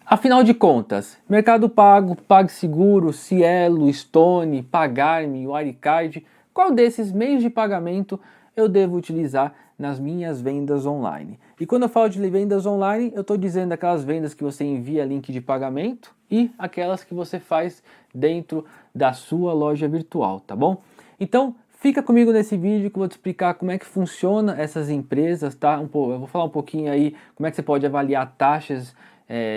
Afinal de contas, Mercado Pago, PagSeguro, Cielo, Stone, Pagar.me, Wirecard, qual desses meios de pagamento eu devo utilizar nas minhas vendas online? E quando eu falo de vendas online, eu estou dizendo aquelas vendas que você envia link de pagamento e aquelas que você faz dentro da sua loja virtual, tá bom? Então, fica comigo nesse vídeo que eu vou te explicar como é que funciona essas empresas, tá? Eu vou falar um pouquinho aí como é que você pode avaliar taxas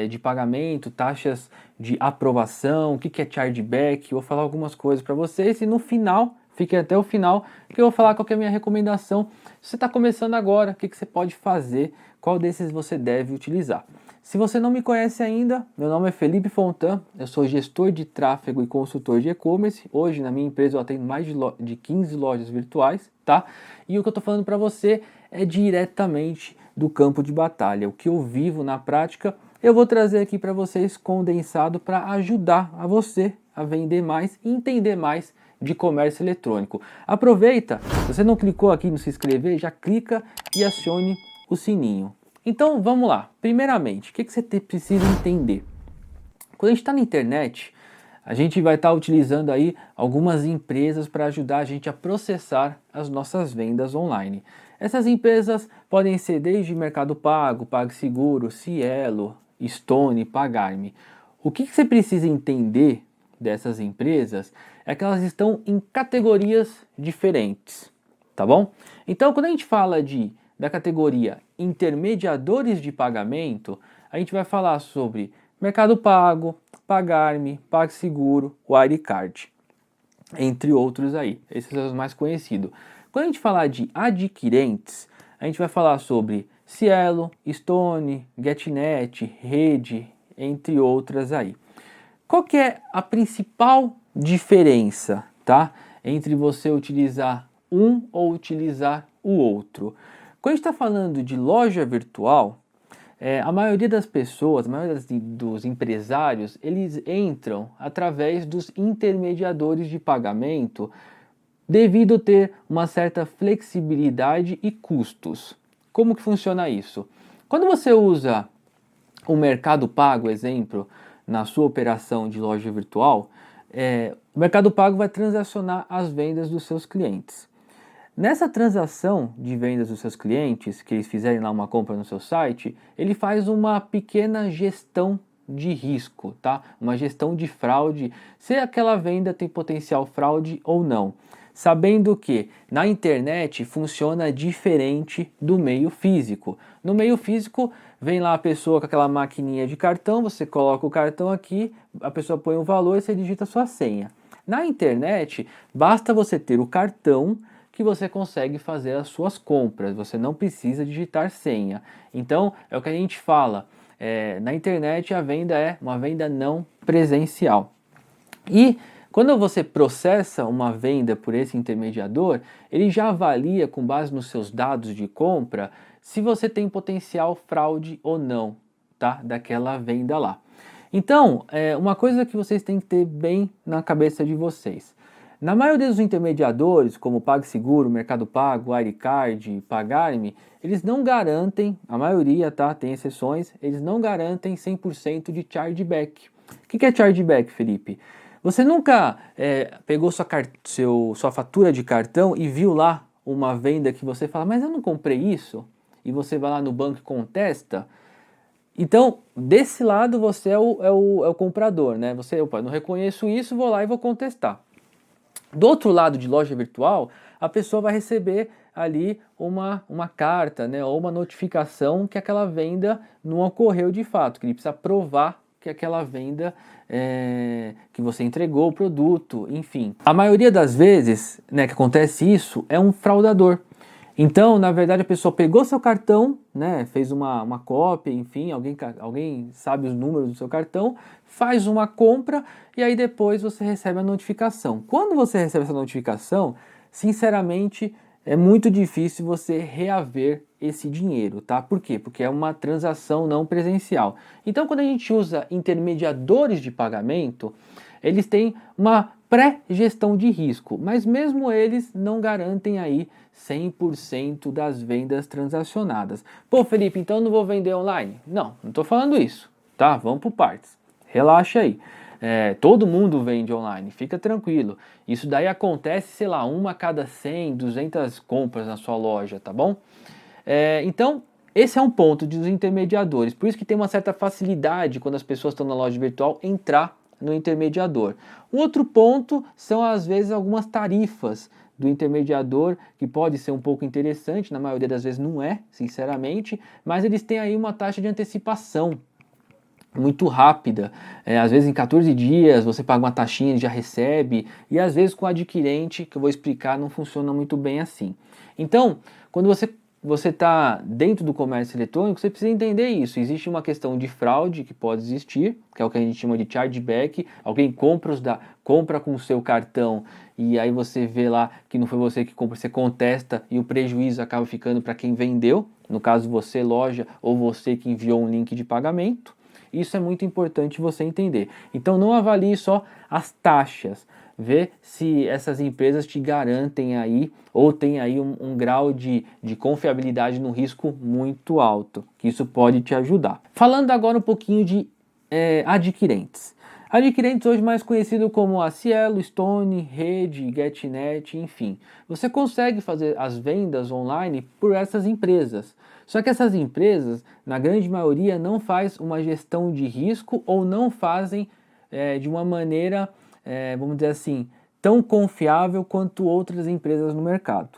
de pagamento, taxas de aprovação, o que é chargeback. Eu vou falar algumas coisas para vocês e no final, fiquem até o final, que eu vou falar qual que é a minha recomendação. Se você está começando agora, o que você pode fazer, qual desses você deve utilizar. Se você não me conhece ainda, meu nome é Felipe Fontan, eu sou gestor de tráfego e consultor de e-commerce. Hoje na minha empresa eu atendo mais de 15 lojas virtuais, tá? E o que eu estou falando para você é diretamente do campo de batalha, o que eu vivo na prática. Eu vou trazer aqui para vocês condensado para ajudar a você a vender mais e entender mais de comércio eletrônico. Aproveita, se você não clicou aqui no se inscrever, já clica e acione o sininho. Então vamos lá, primeiramente, o que você precisa entender? Quando a gente está na internet, a gente vai estar utilizando aí algumas empresas para ajudar a gente a processar as nossas vendas online. Essas empresas podem ser desde Mercado Pago, PagSeguro, Cielo, Stone, Pagar.me. O que você precisa entender dessas empresas é que elas estão em categorias diferentes, tá bom? Então, quando a gente fala da categoria intermediadores de pagamento, a gente vai falar sobre Mercado Pago, Pagar.me, PagSeguro, Wirecard, entre outros aí. Esses são os mais conhecidos. Quando a gente falar de adquirentes, a gente vai falar sobre Cielo, Stone, GetNet, Rede, entre outras aí. Qual que é a principal diferença, tá, entre você utilizar um ou utilizar o outro? Quando a gente está falando de loja virtual, a maioria das pessoas, a maioria dos empresários, eles entram através dos intermediadores de pagamento devido a ter uma certa flexibilidade e custos. Como que funciona isso? Quando você usa o Mercado Pago, exemplo, na sua operação de loja virtual, o Mercado Pago vai transacionar as vendas dos seus clientes. Nessa transação de vendas dos seus clientes, que eles fizerem lá uma compra no seu site, ele faz uma pequena gestão de risco, tá? Uma gestão de fraude, se aquela venda tem potencial fraude ou não. Sabendo que na internet funciona diferente do meio físico. No meio físico, vem lá a pessoa com aquela maquininha de cartão, você coloca o cartão aqui, a pessoa põe o valor e você digita a sua senha. Na internet, basta você ter o cartão que você consegue fazer as suas compras, você não precisa digitar senha. Então, é o que a gente fala, na internet a venda é uma venda não presencial. E quando você processa uma venda por esse intermediador, ele já avalia, com base nos seus dados de compra, se você tem potencial fraude ou não, tá? Daquela venda lá. Então, uma coisa que vocês têm que ter bem na cabeça de vocês. Na maioria dos intermediadores, como PagSeguro, Mercado Pago, Wirecard, Pagar.me, eles não garantem, a maioria, tá? Tem exceções, eles não garantem 100% de chargeback. O que é chargeback, Felipe? Você nunca pegou sua fatura de cartão e viu lá uma venda que você fala, mas eu não comprei isso? E você vai lá no banco e contesta? Então, desse lado você é o comprador, né? Você, opa, não reconheço isso, vou lá e vou contestar. Do outro lado de loja virtual, a pessoa vai receber ali uma carta, né, ou uma notificação que aquela venda não ocorreu de fato, que ele precisa provar que aquela venda, que você entregou o produto, enfim. A maioria das vezes, né, que acontece isso, é um fraudador. Então, na verdade, a pessoa pegou seu cartão, né, fez uma cópia, enfim, alguém sabe os números do seu cartão, faz uma compra e aí depois você recebe a notificação. Quando você recebe essa notificação, sinceramente, é muito difícil você reaver esse dinheiro, tá? Por quê? Porque é uma transação não presencial. Então, quando a gente usa intermediadores de pagamento, eles têm uma pré-gestão de risco, mas mesmo eles não garantem aí 100% das vendas transacionadas. Pô, Felipe, então eu não vou vender online? Não estou falando isso. tá? Vamos por partes. Relaxa aí. Todo mundo vende online, fica tranquilo. Isso daí acontece, sei lá, uma a cada 100, 200 compras na sua loja, tá bom? Então, esse é um ponto dos intermediadores. Por isso que tem uma certa facilidade quando as pessoas estão na loja virtual entrar no intermediador. Um outro ponto são, às vezes, algumas tarifas do intermediador, que pode ser um pouco interessante, na maioria das vezes não é, sinceramente, mas eles têm aí uma taxa de antecipação muito rápida, às vezes em 14 dias você paga uma taxinha e já recebe, e às vezes com o adquirente, que eu vou explicar, não funciona muito bem assim. Então, quando você está dentro do comércio eletrônico, você precisa entender isso. Existe uma questão de fraude que pode existir, que é o que a gente chama de chargeback. Alguém compra com o seu cartão e aí você vê lá que não foi você que comprou, você contesta e o prejuízo acaba ficando para quem vendeu, no caso você, loja, ou você que enviou um link de pagamento. Isso é muito importante você entender. Então não avalie só as taxas, vê se essas empresas te garantem aí ou tem aí um grau de confiabilidade no risco muito alto, que isso pode te ajudar. Falando agora um pouquinho de adquirentes. Adquirentes hoje mais conhecido como a Cielo, Stone, Rede, GetNet, enfim. Você consegue fazer as vendas online por essas empresas. Só que essas empresas, na grande maioria, não faz uma gestão de risco ou não fazem de uma maneira, vamos dizer assim, tão confiável quanto outras empresas no mercado.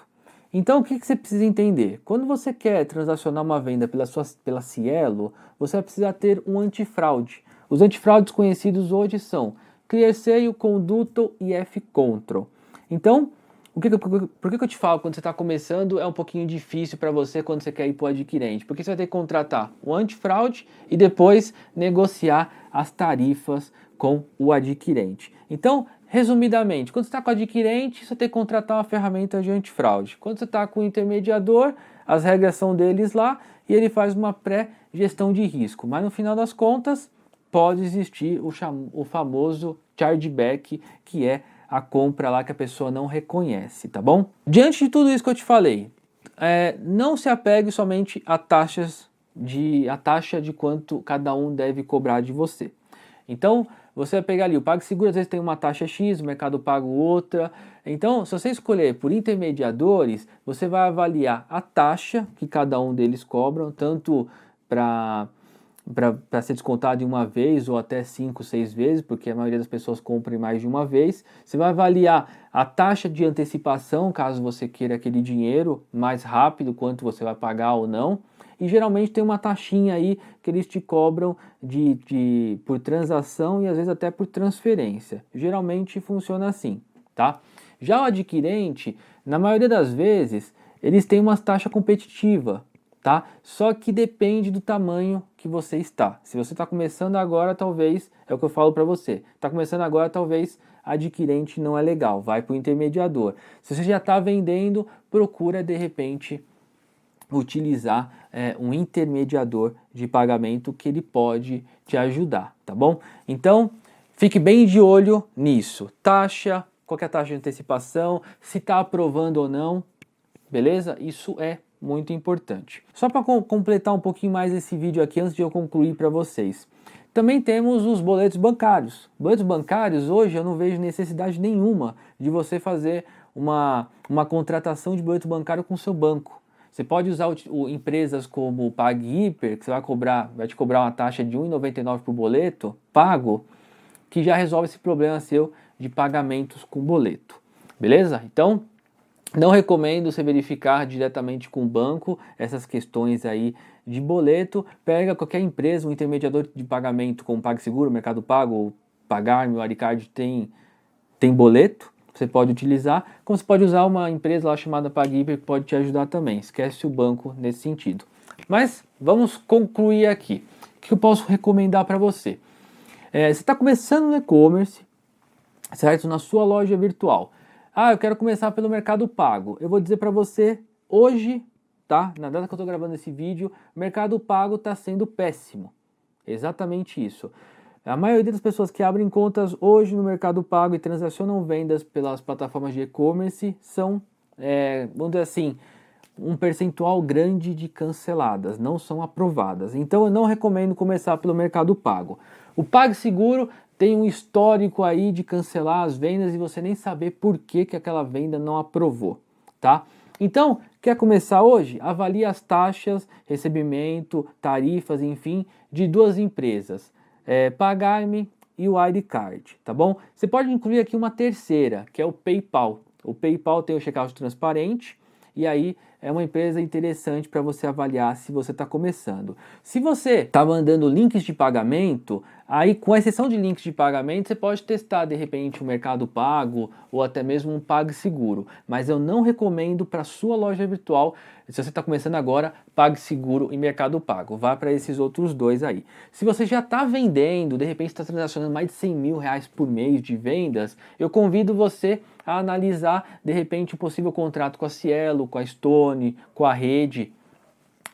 Então, o que você precisa entender? Quando você quer transacionar uma venda pela Cielo, você vai precisar ter um antifraude. Os antifraudes conhecidos hoje são ClearSale, Conduto e F-Control. Então, por que eu te falo quando você está começando é um pouquinho difícil para você quando você quer ir para o adquirente? Porque você vai ter que contratar o antifraude e depois negociar as tarifas com o adquirente. Então, resumidamente, quando você está com o adquirente, você tem que contratar uma ferramenta de antifraude. Quando você está com o intermediador, as regras são deles lá e ele faz uma pré-gestão de risco. Mas no final das contas, pode existir o famoso chargeback, que é a compra lá que a pessoa não reconhece, tá bom? Diante de tudo isso que eu te falei, não se apegue somente a taxa de quanto cada um deve cobrar de você. Então, você vai pegar ali, o PagSeguro às vezes tem uma taxa X, o Mercado Pago outra. Então, se você escolher por intermediadores, você vai avaliar a taxa que cada um deles cobram, tanto para ser descontado em uma vez ou até 5, 6 vezes, porque a maioria das pessoas compra em mais de uma vez. Você vai avaliar a taxa de antecipação, caso você queira aquele dinheiro mais rápido, quanto você vai pagar ou não. E geralmente tem uma taxinha aí que eles te cobram por transação e às vezes até por transferência. Geralmente funciona assim, tá? Já o adquirente, na maioria das vezes, eles têm uma taxa competitiva, tá? Só que depende do tamanho que você está. Se você está começando agora, talvez, é o que eu falo para você, está começando agora, talvez adquirente não é legal, vai para o intermediador. Se você já está vendendo, procura de repente utilizar um intermediador de pagamento que ele pode te ajudar, tá bom? Então, fique bem de olho nisso. Taxa, qual que é a taxa de antecipação, se está aprovando ou não, beleza? Isso é muito importante. Só para completar um pouquinho mais esse vídeo aqui, antes de eu concluir para vocês. Também temos os boletos bancários. Boletos bancários, hoje eu não vejo necessidade nenhuma de você fazer uma contratação de boleto bancário com o seu banco. Você pode usar empresas como o PagHiper, que você vai te cobrar uma taxa de R$ 1,99 por boleto pago, que já resolve esse problema seu de pagamentos com boleto. Beleza? Então, não recomendo você verificar diretamente com o banco essas questões aí de boleto. Pega qualquer empresa, um intermediador de pagamento como PagSeguro, Mercado Pago, ou Pagar.me, o Aricard tem boleto. Você pode utilizar, como você pode usar uma empresa lá chamada PagHiper que pode te ajudar também. Esquece o banco nesse sentido. Mas vamos concluir aqui. O que eu posso recomendar para você? Você está começando no e-commerce, certo? Na sua loja virtual. Eu quero começar pelo Mercado Pago. Eu vou dizer para você, hoje, tá? Na data que eu estou gravando esse vídeo, o Mercado Pago está sendo péssimo. Exatamente isso. A maioria das pessoas que abrem contas hoje no Mercado Pago e transacionam vendas pelas plataformas de e-commerce são, vamos dizer assim, um percentual grande de canceladas, não são aprovadas. Então eu não recomendo começar pelo Mercado Pago. O PagSeguro tem um histórico aí de cancelar as vendas e você nem saber por que aquela venda não aprovou, tá? Então, quer começar hoje? Avalie as taxas, recebimento, tarifas, enfim, de duas empresas, Pagar.me e o Wirecard, tá bom? Você pode incluir aqui uma terceira, que é o PayPal. O PayPal tem o checkout transparente e aí é uma empresa interessante para você avaliar se você está começando. Se você está mandando links de pagamento, aí com exceção de links de pagamento, você pode testar de repente o Mercado Pago ou até mesmo um PagSeguro. Mas eu não recomendo para sua loja virtual, se você está começando agora, PagSeguro e Mercado Pago. Vá para esses outros dois aí. Se você já está vendendo, de repente está transacionando mais de 100 mil reais por mês de vendas, eu convido você a analisar de repente um possível contrato com a Cielo, com a Stone, com a Rede.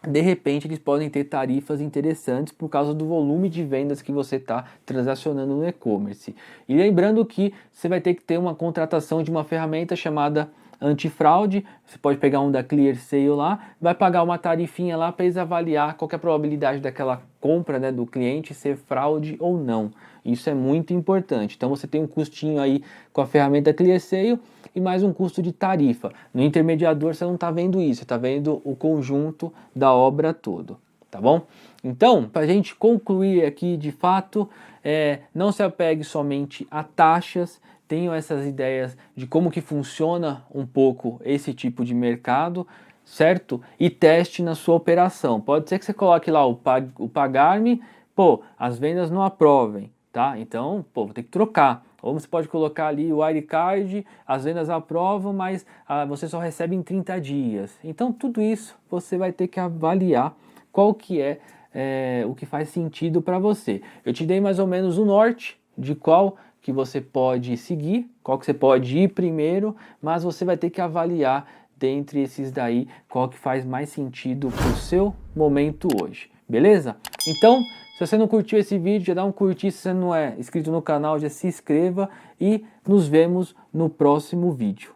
De repente eles podem ter tarifas interessantes por causa do volume de vendas que você está transacionando no e-commerce. E lembrando que você vai ter que ter uma contratação de uma ferramenta chamada antifraude. Você pode pegar um da ClearSale lá, vai pagar uma tarifinha lá para eles avaliar qual que é a probabilidade daquela compra, né, do cliente ser fraude ou não. Isso é muito importante. Então você tem um custinho aí com a ferramenta ClearSale e mais um custo de tarifa. No intermediador você não está vendo isso, você está vendo o conjunto da obra todo, tá bom? Então, para a gente concluir aqui de fato, não se apegue somente a taxas, tenham essas ideias de como que funciona um pouco esse tipo de mercado, certo? E teste na sua operação. Pode ser que você coloque lá o Pagar.me, pô, as vendas não aprovem, tá? Então, pô, vou ter que trocar. Ou você pode colocar ali o Wirecard, as vendas aprovam, mas você só recebe em 30 dias. Então, tudo isso você vai ter que avaliar qual que é o que faz sentido para você. Eu te dei mais ou menos o norte de qual que você pode seguir, qual que você pode ir primeiro, mas você vai ter que avaliar dentre esses daí qual que faz mais sentido para o seu momento hoje, beleza? Então, se você não curtiu esse vídeo, já dá um curtir, se você não é inscrito no canal, já se inscreva e nos vemos no próximo vídeo.